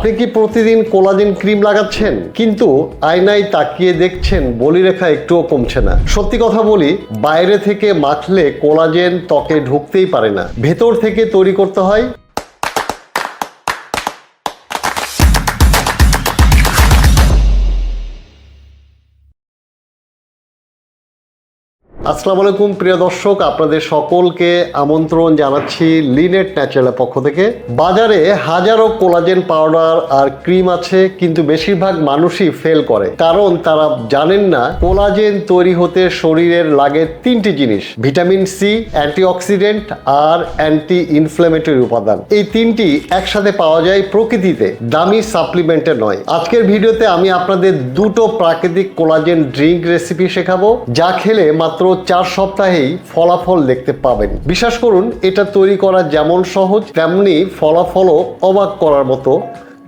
আপনি কি প্রতিদিন কোলাজেন ক্রিম লাগাচ্ছেন কিন্তু আয়নায় তাকিয়ে দেখছেন বলিরেখা একটুও কমছে না? সত্যি কথা বলি, বাইরে থেকে মাখলে কোলাজেন ত্বকে ঢুকতেই পারে না, ভেতর থেকে তৈরি করতে হয়। আসসালামু আলাইকুম প্রিয় দর্শক, আপনাদের সকলকে আমন্ত্রণ জানাচ্ছি লিনেট ন্যাচারালের পক্ষ থেকে। বাজারে হাজারো কোলাজেন পাউডার আর ক্রিম আছে, কিন্তু বেশিরভাগ মানুষই ফেল করে, কারণ তারা জানেন না কোলাজেন তৈরি হতে শরীরের লাগে তিনটি জিনিস: ভিটামিন সি, অ্যান্টিঅক্সিডেন্ট আর অ্যান্টি ইনফ্ল্যামেটরি উপাদান। এই তিনটি একসাথে পাওয়া যায় প্রকৃতিতে, দামি সাপ্লিমেন্টে নয়। আজকের ভিডিওতে আমি আপনাদের দুটো প্রাকৃতিক কোলাজেন ড্রিঙ্ক রেসিপি শেখাবো, যা খেলে মাত্র 4 সপ্তাহেই ফলাফল দেখতে পাবেন। বিশ্বাস করুন, এটা তৈরি করা যেমন সহজ, তেমনি ফলাফলও অবাক করার মতো।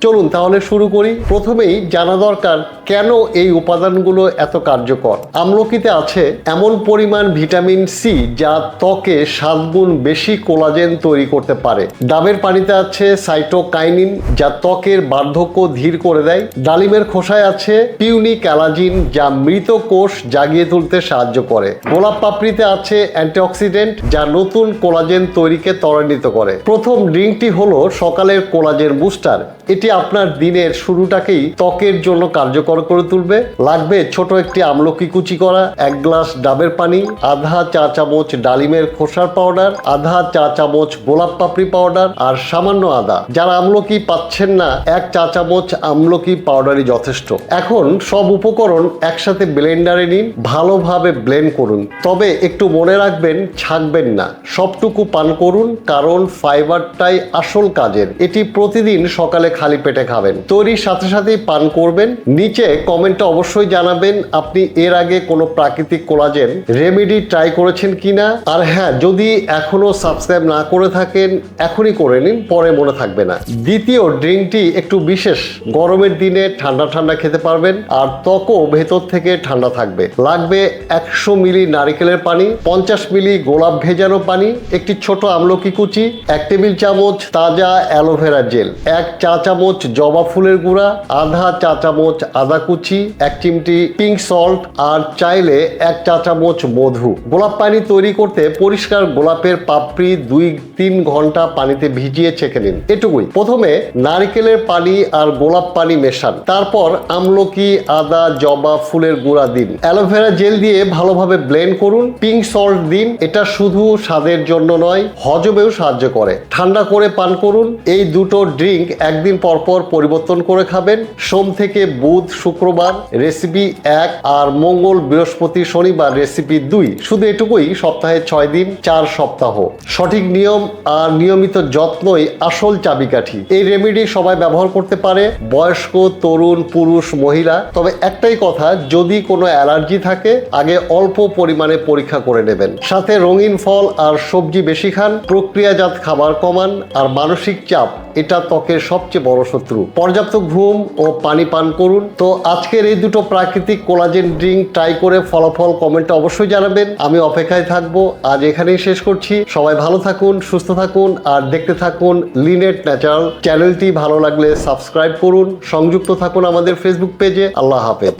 চলুন তাহলে শুরু করি। প্রথমেই জানা দরকার কেন এই উপাদানগুলো এত কার্যকর। আমলকিতে আছে এমন পরিমাণ ভিটামিন সি যা ত্বকে 7 গুণ বেশি কোলাজেন তৈরি করতে পারে। ডাবের পানিতে আছে সাইটোকাইনিন, যা ত্বকের বার্ধক্য ধীর করে দেয়। ডালিমের খোসায় আছে পিউনিক অ্যালাজিন, যা মৃত কোষ জাগিয়ে তুলতে সাহায্য করে। গোলাপ পাপড়িতে আছে অ্যান্টিঅক্সিডেন্ট, যা নতুন কোলাজেন তৈরিকে ত্বরান্বিত করে। প্রথম ড্রিঙ্কটি হলো সকালের কোলাজেন বুস্টার। এটি আপনার দিনের শুরুটাকেই ত্বকের জন্য কার্যকর করে তুলবে। লাগবে ছোট একটি আমলকি কুচি করা, 1 গ্লাস ডাবের পানি, আধা চা চামচ ডালিমের খোসার পাউডার, আধা চা চামচ গোলাপ পাপড়ি পাউডার আর সামান্য আদা। যারা আমলকি পাচ্ছেন না, 1 চা চামচ আমলকি পাউডারই যথেষ্ট। এখন সব উপকরণ একসাথে ব্লেন্ডারে নিন, ভালোভাবে ব্লেন্ড করুন। তবে একটু মনে রাখবেন, ছাঁকবেন না, সবটুকু পান করুন, কারণ ফাইবারটাই আসল কাজের। এটি প্রতিদিন সকালে খালি পেটে খাবেন, তৈরির সাথে সাথেই পান করবেন। নিচে কমেন্টে অবশ্যই জানাবেন আপনি এর আগে কোনো প্রাকৃতিক কোলাজেন রেমেডি ট্রাই করেছেন কিনা। আর হ্যাঁ, যদি এখনো সাবস্ক্রাইব না করে থাকেন, এখনই করে নিন, পরে মনে থাকবে না। দ্বিতীয় ড্রিঙ্কটি একটু বিশেষ, গরমের দিনে ঠান্ডা ঠান্ডা খেতে পারবেন আর ত্বকও ভেতর থেকে ঠান্ডা থাকবে। লাগবে 100 মিলি নারিকেলের পানি, 50 মিলি গোলাপ ভেজানো পানি, একটি ছোট আমলকি কুচি, 1 টেবিল চামচ তাজা অ্যালোভেরা জেল, 1 চা চামচ জবা ফুলের গুঁড়া, আধা চা চামচ আদা কুচি, 1 চিমটি পিঙ্ক সল্ট, আর চাইলে 1 চা চামচ মধু। গোলাপ পানি তৈরি করতে পরিষ্কার গোলাপের পাপড়ি 2-3 ঘন্টা পানিতে ভিজিয়ে ছেঁকে নিন, এটুকুই। প্রথমে নারকেলের পানি আর গোলাপ পানি মেশান, তারপর আমলকি, আদা, জবা ফুলের গুঁড়া দিন, অ্যালোভেরা জেল দিয়ে ভালোভাবে ব্লেন্ড করুন, পিঙ্ক সল্ট দিন। এটা শুধু স্বাদের জন্য নয়, হজমেও সাহায্য করে। ঠান্ডা করে পান করুন। এই দুটো ড্রিঙ্ক একদিন পরপর পরিবর্তন করে খাবেন। সোম থেকে বুধ শুক্রবার রেসিপি 1 আর মঙ্গল বৃহস্পতি শনিবার রেসিপি 2। শুধু এটুকুই, সপ্তাহে 6 দিন, 4 সপ্তাহ। সঠিক নিয়ম আর নিয়মিত যত্নই আসল চাবিকাঠি। এই রেমেডি সবাই ব্যবহার করতে পারে, বয়স্ক, তরুণ, পুরুষ, মহিলা। তবে একটাই কথা, যদি কোনো অ্যালার্জি থাকে আগে অল্প পরিমাণে পরীক্ষা করে নেবেন। সাথে রঙিন ফল আর সবজি বেশি খান, প্রক্রিয়াজাত খাবার কমান, আর মানসিক চাপ, এটা ত্বকের সবচেয়ে বড় শত্রু। পর্যাপ্ত ঘুম ও পানি পান করুন। তো আজকের এই দুটো প্রাকৃতিক কোলাজেন ড্রিঙ্ক ট্রাই করে ফলাফল কমেন্টে অবশ্যই জানাবেন। আমি অপেক্ষায় থাকবো। আজ এখানেই শেষ করছি। সবাই ভালো থাকুন, সুস্থ থাকুন আর দেখতে থাকুন লিনেট ন্যাচারাল। চ্যানেলটি ভালো লাগলে সাবস্ক্রাইব করুন, সংযুক্ত থাকুন আমাদের ফেসবুক পেজে। আল্লাহ হাফেজ।